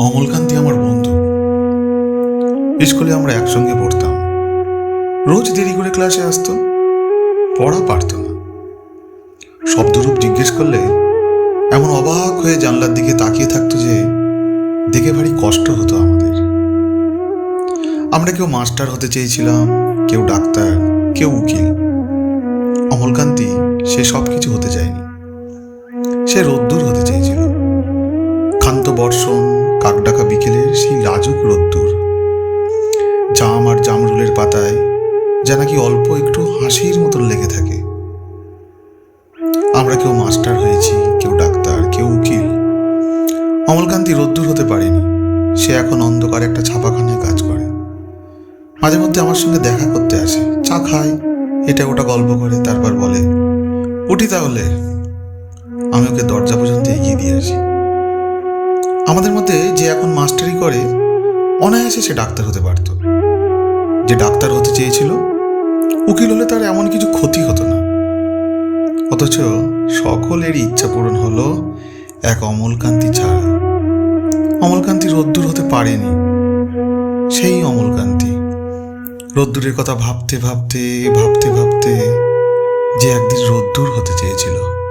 অমলকান্তি আমার বন্ধু। স্কুলে আমরা একসঙ্গে পড়তাম। রোজ দেরি করে ক্লাসে আসতো, পড়া পারত না। শব্দরূপ জিজ্ঞেস করলে এমন অবাক হয়ে জানলার দিকে তাকিয়ে থাকতো যে দেখে ভারী কষ্ট হতো আমাদের। আমরা কেউ মাস্টার হতে চেয়েছিলাম, কেউ ডাক্তার, কেউ উকিল। অমলকান্তি সে সব কিছু হতে চায়নি। সে রোদ্দুর হতে চেয়েছিল। ক্ষান্ত বর্ষণ, কাকডাকা বিকেলের সেই লাজুক রোদ্দুর, জাম আর জামরুলের পাতায় যা নাকি অল্প একটু হাসির মতন লেগে থাকে। আমরা কেউ মাস্টার হয়েছি, কেউ ডাক্তার, কেউ উকিল। অমলকান্তি রোদ্দুর হতে পারেনি। সে এখন অন্ধকারে একটা ছাপাখানায় কাজ করে। মাঝে মধ্যে আমার সঙ্গে দেখা করতে আসে, চা খায়, এটা ওটা গল্প করে, তারপর বলে, উঠি তাহলে। আমি ওকে দরজা পর্যন্ত এগিয়ে দিয়ে আসি। আমাদের মধ্যে যে এখন মাস্টারি করে, অনায়াসে সে ডাক্তার হতে পারত। যে ডাক্তার হতে চেয়েছিল, উকিল হলে তার এমন কিছু ক্ষতি হতো না। অথচ সকলেরই ইচ্ছা পূরণ হলো এক অমলকান্তি ছাড়া। অমলকান্তি রোদ্দুর হতে পারেনি। সেই অমলকান্তি রোদ্দুরের কথা ভাবতে ভাবতে ভাবতে ভাবতে যে একদিন রোদ্দুর হতে চেয়েছিল।